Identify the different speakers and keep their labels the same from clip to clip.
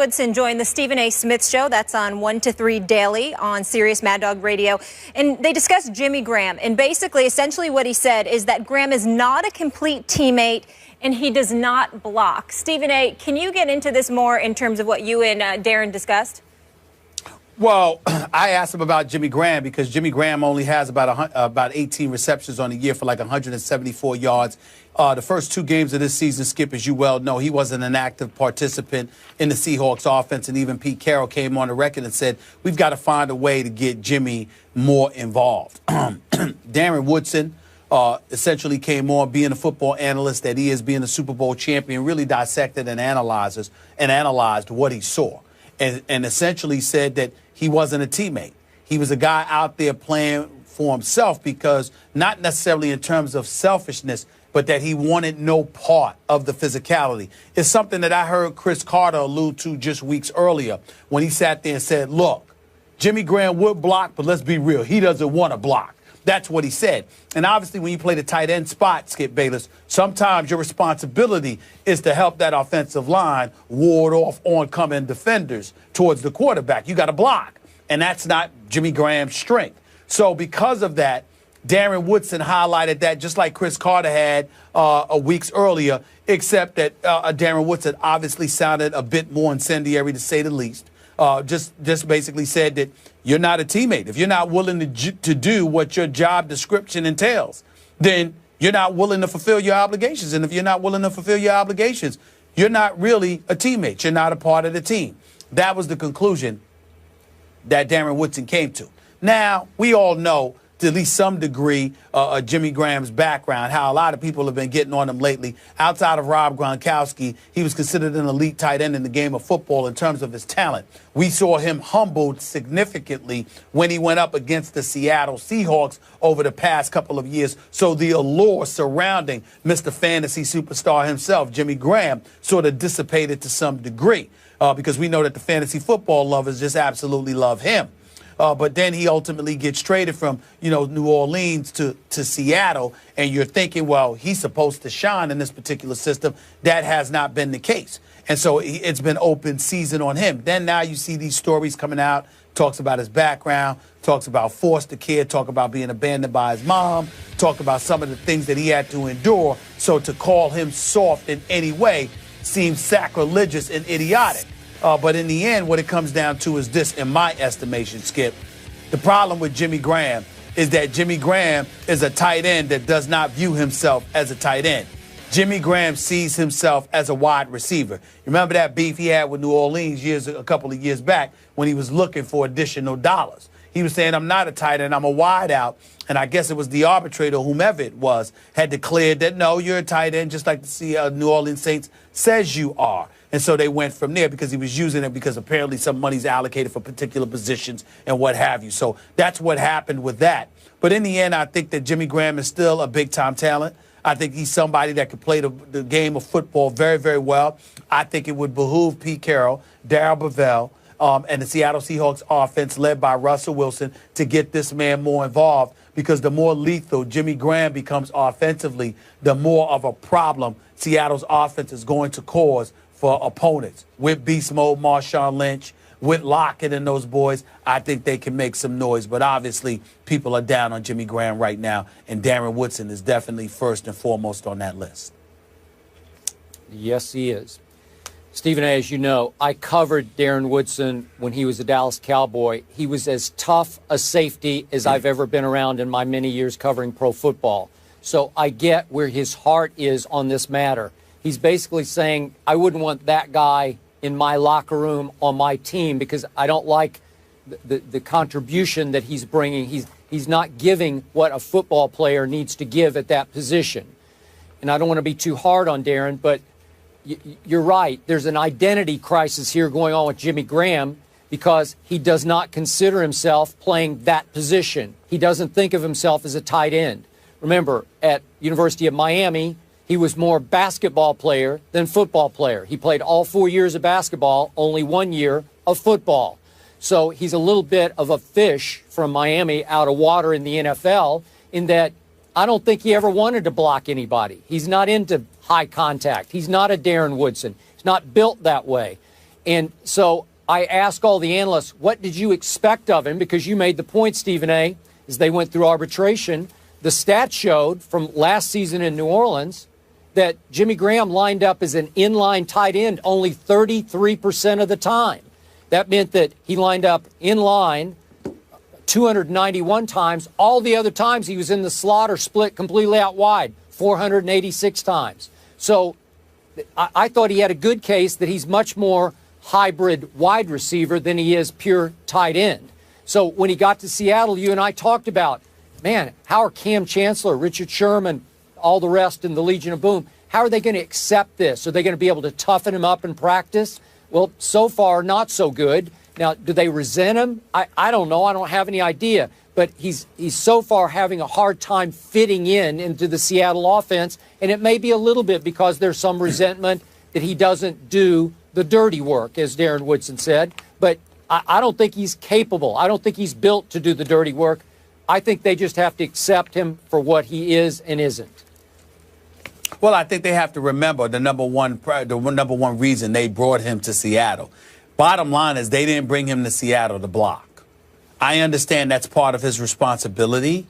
Speaker 1: Woodson joined the Stephen A. Smith Show. That's on 1 to 3 daily on Sirius Mad Dog Radio. And they discussed Jimmy Graham. And basically, essentially what he said is that Graham is not a complete teammate and he does not block. Stephen A., can you get into this more in terms of what you and Darren discussed?
Speaker 2: Well, I asked him about Jimmy Graham because Jimmy Graham only has about 18 receptions on the year for like 174 yards. The first 2 games of this season, Skip, as you well know, he wasn't an active participant in the Seahawks offense. And even Pete Carroll came on the record and said, we've got to find a way to get Jimmy more involved. Darren Woodson essentially came on being a football analyst that he is, being a Super Bowl champion, really dissected and analyzed what he saw. And essentially said that he wasn't a teammate. He was a guy out there playing for himself because not necessarily in terms of selfishness, but that he wanted no part of the physicality. It's something that I heard Chris Carter allude to just weeks earlier when he sat there and said, look, Jimmy Graham would block, but let's be real, he doesn't want to block. That's what he said. And obviously, when you play the tight end spot, Skip Bayless, sometimes your responsibility is to help that offensive line ward off oncoming defenders towards the quarterback. You got to block. And that's not Jimmy Graham's strength. So because of that, Darren Woodson highlighted that just like Chris Carter had weeks earlier, except that Darren Woodson obviously sounded a bit more incendiary, to say the least. Just basically said that you're not a teammate. If you're not willing to do what your job description entails, then you're not willing to fulfill your obligations. And if you're not willing to fulfill your obligations, you're not really a teammate. You're not a part of the team. That was the conclusion that Darren Woodson came to. Now, we all know, to at least some degree, Jimmy Graham's background, how a lot of people have been getting on him lately. Outside of Rob Gronkowski, he was considered an elite tight end in the game of football in terms of his talent. We saw him humbled significantly when he went up against the Seattle Seahawks over the past couple of years. So the allure surrounding Mr. Fantasy Superstar himself, Jimmy Graham, sort of dissipated to some degree because we know that the fantasy football lovers just absolutely love him. But then he ultimately gets traded from, New Orleans to Seattle. And you're thinking, well, he's supposed to shine in this particular system. That has not been the case. And so it's been open season on him. Then now you see these stories coming out, talks about his background, talks about foster care, talk about being abandoned by his mom, talk about some of the things that he had to endure. So to call him soft in any way seems sacrilegious and idiotic. But in the end, what it comes down to is this, in my estimation, Skip. The problem with Jimmy Graham is that Jimmy Graham is a tight end that does not view himself as a tight end. Jimmy Graham sees himself as a wide receiver. Remember that beef he had with New Orleans a couple of years back when he was looking for additional dollars. He was saying, I'm not a tight end, I'm a wide out. And I guess it was the arbitrator, whomever it was, had declared that, no, you're a tight end, just like the New Orleans Saints says you are. And so they went from there because he was using it because apparently some money's allocated for particular positions and what have you. So that's what happened with that. But in the end, I think that Jimmy Graham is still a big-time talent. I think he's somebody that could play the game of football very, very well. I think it would behoove Pete Carroll, Darrell Bevell, and the Seattle Seahawks offense led by Russell Wilson to get this man more involved, because the more lethal Jimmy Graham becomes offensively, the more of a problem Seattle's offense is going to cause for opponents. With beast mode Marshawn Lynch, with Lockett and those boys, I think they can make some noise. But obviously, people are down on Jimmy Graham right now, and Darren Woodson is definitely first and foremost on that list.
Speaker 3: Yes, he is. Stephen A., as you know, I covered Darren Woodson when he was a Dallas Cowboy. He was as tough a safety as I've ever been around in my many years covering pro football. So I get where his heart is on this matter. He's basically saying, I wouldn't want that guy in my locker room on my team because I don't like the contribution that he's bringing. He's not giving what a football player needs to give at that position. And I don't want to be too hard on Darren, but you're right. There's an identity crisis here going on with Jimmy Graham because he does not consider himself playing that position. He doesn't think of himself as a tight end. Remember, at University of Miami, he was more basketball player than football player. He played all 4 years of basketball, only 1 year of football. So he's a little bit of a fish from Miami out of water in the NFL in that I don't think he ever wanted to block anybody. He's not into high contact. He's not a Darren Woodson. He's not built that way. And so I ask all the analysts, what did you expect of him? Because you made the point, Stephen A., as they went through arbitration. The stats showed from last season in New Orleans that Jimmy Graham lined up as an inline tight end only 33% of the time. That meant that he lined up in line 291 times. All the other times he was in the slot or split completely out wide, 486 times. So I thought he had a good case that he's much more hybrid wide receiver than he is pure tight end. So when he got to Seattle, you and I talked about, man, how are Cam Chancellor, Richard Sherman, all the rest in the Legion of Boom, how are they going to accept this? Are they going to be able to toughen him up in practice? Well, so far, not so good. Now, do they resent him? I don't know. I don't have any idea. But he's so far having a hard time fitting into the Seattle offense, and it may be a little bit because there's some resentment that he doesn't do the dirty work, as Darren Woodson said. But I don't think he's capable. I don't think he's built to do the dirty work. I think they just have to accept him for what he is and isn't.
Speaker 2: Well, I think they have to remember the number one reason they brought him to Seattle. Bottom line is they didn't bring him to Seattle to block. I understand that's part of his responsibility,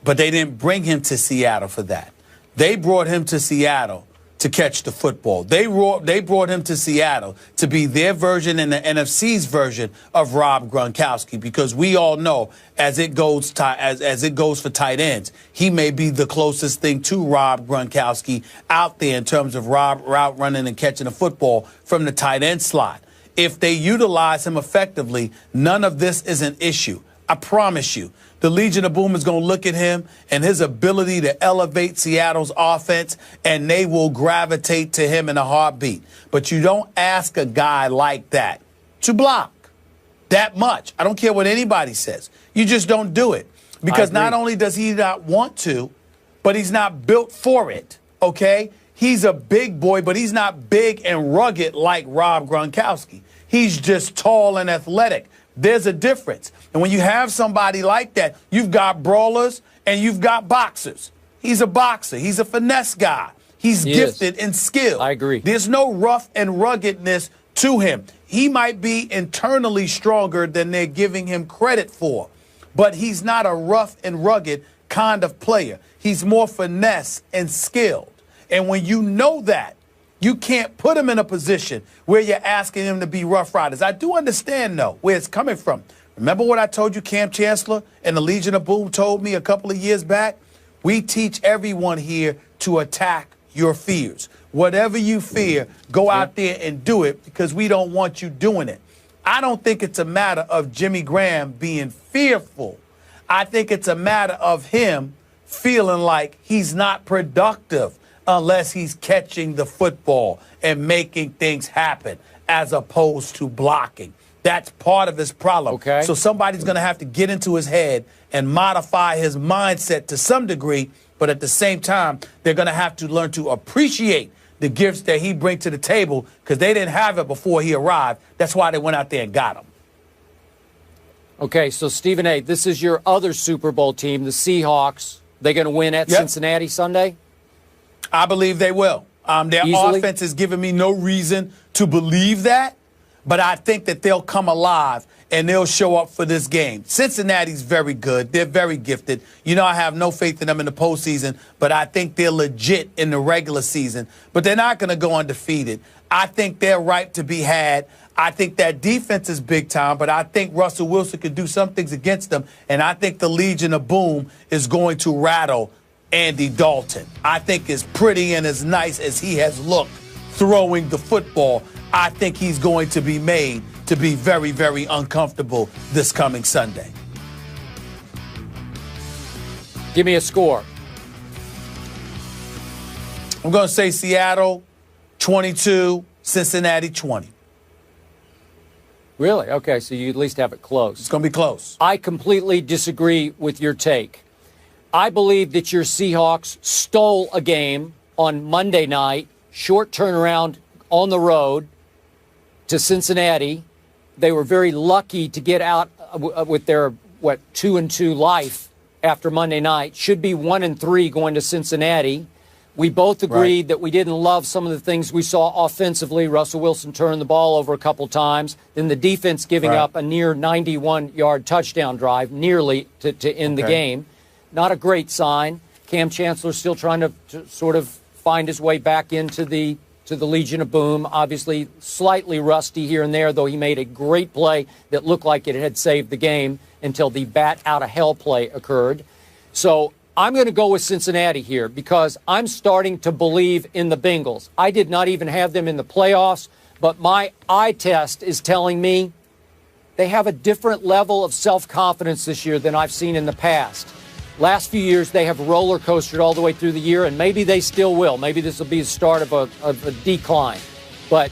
Speaker 2: but they didn't bring him to Seattle for that. They brought him to Seattle to catch the football. They brought him to Seattle to be their version and the NFC's version of Rob Gronkowski, because we all know as it goes for tight ends, he may be the closest thing to Rob Gronkowski out there in terms of route running and catching the football from the tight end slot. If they utilize him effectively, none of this is an issue. I promise you. The Legion of Boom is going to look at him and his ability to elevate Seattle's offense, and they will gravitate to him in a heartbeat. But you don't ask a guy like that to block that much. I don't care what anybody says. You just don't do it. Because not only does he not want to, but he's not built for it, okay? He's a big boy, but he's not big and rugged like Rob Gronkowski. He's just tall and athletic. There's a difference. And when you have somebody like that, you've got brawlers and you've got boxers. He's a boxer. He's a finesse guy. He's gifted in skill.
Speaker 3: I agree.
Speaker 2: There's no rough and ruggedness to him. He might be internally stronger than they're giving him credit for, but he's not a rough and rugged kind of player. He's more finesse and skilled. And when you know that, you can't put him in a position where you're asking him to be Rough Riders. I do understand, though, where it's coming from. Remember what I told you Cam Chancellor and the Legion of Boom told me a couple of years back? We teach everyone here to attack your fears. Whatever you fear, go out there and do it, because we don't want you doing it. I don't think it's a matter of Jimmy Graham being fearful. I think it's a matter of him feeling like he's not productive unless he's catching the football and making things happen as opposed to blocking. That's part of his problem.
Speaker 3: Okay.
Speaker 2: So somebody's going to have to get into his head and modify his mindset to some degree, but at the same time, they're going to have to learn to appreciate the gifts that he brings to the table, because they didn't have it before he arrived. That's why they went out there and got him.
Speaker 3: Okay, so Stephen A., this is your other Super Bowl team, the Seahawks. They going to win at Cincinnati Sunday?
Speaker 2: I believe they will. Their offense is giving me no reason to believe that, but I think that they'll come alive and they'll show up for this game. Cincinnati's very good. They're very gifted. You know, I have no faith in them in the postseason, but I think they're legit in the regular season. But they're not going to go undefeated. I think they're ripe to be had. I think that defense is big time, but I think Russell Wilson could do some things against them, and I think the Legion of Boom is going to rattle Andy Dalton. I think as pretty and as nice as he has looked throwing the football, I think he's going to be made to be very, very uncomfortable this coming Sunday.
Speaker 3: Give me a score.
Speaker 2: I'm going to say Seattle 22, Cincinnati 20.
Speaker 3: Really? Okay, so you at least have it close.
Speaker 2: It's going to be close.
Speaker 3: I completely disagree with your take. I believe that your Seahawks stole a game on Monday night, short turnaround on the road to Cincinnati. They were very lucky to get out with their, 2-2 life after Monday night. Should be 1-3 going to Cincinnati. We both agreed that we didn't love some of the things we saw offensively. Russell Wilson turned the ball over a couple times. Then the defense giving up a near 91-yard touchdown drive, nearly to end the game. Not a great sign. Cam Chancellor still trying to sort of find his way back into the Legion of Boom. Obviously slightly rusty here and there, though he made a great play that looked like it had saved the game until the bat out of hell play occurred. So I'm going to go with Cincinnati here because I'm starting to believe in the Bengals. I did not even have them in the playoffs, but my eye test is telling me they have a different level of self-confidence this year than I've seen in the past. Last few years, they have roller coastered all the way through the year, and maybe they still will. Maybe this will be the start of a decline. But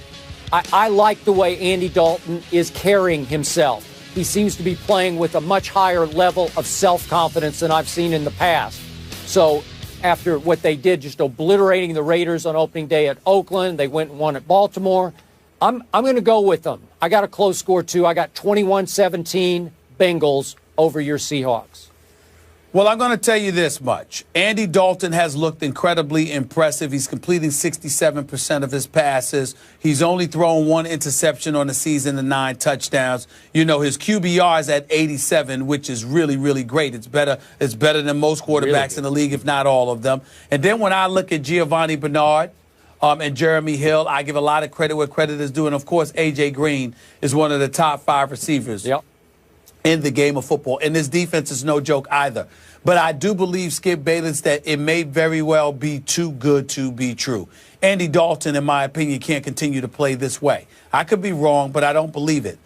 Speaker 3: I like the way Andy Dalton is carrying himself. He seems to be playing with a much higher level of self-confidence than I've seen in the past. So after what they did, just obliterating the Raiders on opening day at Oakland, they went and won at Baltimore. I'm going to go with them. I got a close score, too. I got 21-17 Bengals over your Seahawks.
Speaker 2: Well, I'm going to tell you this much. Andy Dalton has looked incredibly impressive. He's completing 67% of his passes. He's only thrown one interception on the season and 9 touchdowns. You know, his QBR is at 87, which is really, really great. It's better than most quarterbacks in the league, if not all of them. And then when I look at Giovanni Bernard and Jeremy Hill, I give a lot of credit where credit is due. And, of course, A.J. Green is one of the top 5 receivers in the game of football. And this defense is no joke either. But I do believe, Skip Bayless, that it may very well be too good to be true. Andy Dalton, in my opinion, can't continue to play this way. I could be wrong, but I don't believe it.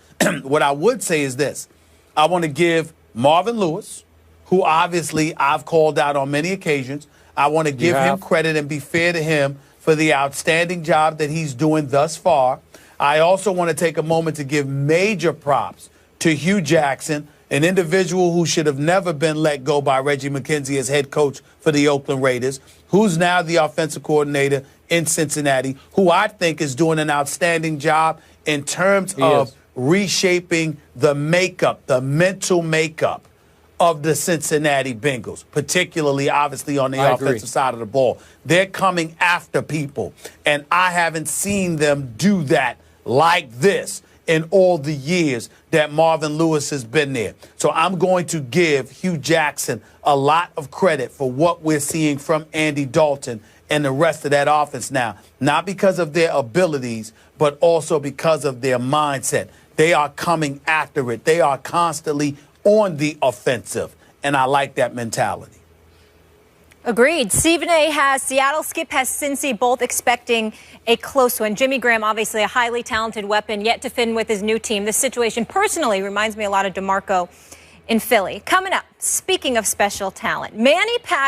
Speaker 2: What I would say is this. I want to give Marvin Lewis, who obviously I've called out on many occasions, I want to give him credit and be fair to him for the outstanding job that he's doing thus far. I also want to take a moment to give major props to Hugh Jackson, an individual who should have never been let go by Reggie McKenzie as head coach for the Oakland Raiders, who's now the offensive coordinator in Cincinnati, who I think is doing an outstanding job in terms of reshaping the makeup, the mental makeup of the Cincinnati Bengals, particularly, obviously, on the offensive side of the ball. They're coming after people, and I haven't seen them do that like this in all the years that Marvin Lewis has been there. So I'm going to give Hugh Jackson a lot of credit for what we're seeing from Andy Dalton and the rest of that offense now, not because of their abilities, but also because of their mindset. They are coming after it. They are constantly on the offensive, and I like that mentality.
Speaker 1: Agreed. Stephen A. has Seattle, Skip has Cincy, both expecting a close one. Jimmy Graham, obviously a highly talented weapon, yet to fit with his new team. This situation personally reminds me a lot of DeMarco in Philly. Coming up, speaking of special talent, Manny Pacquiao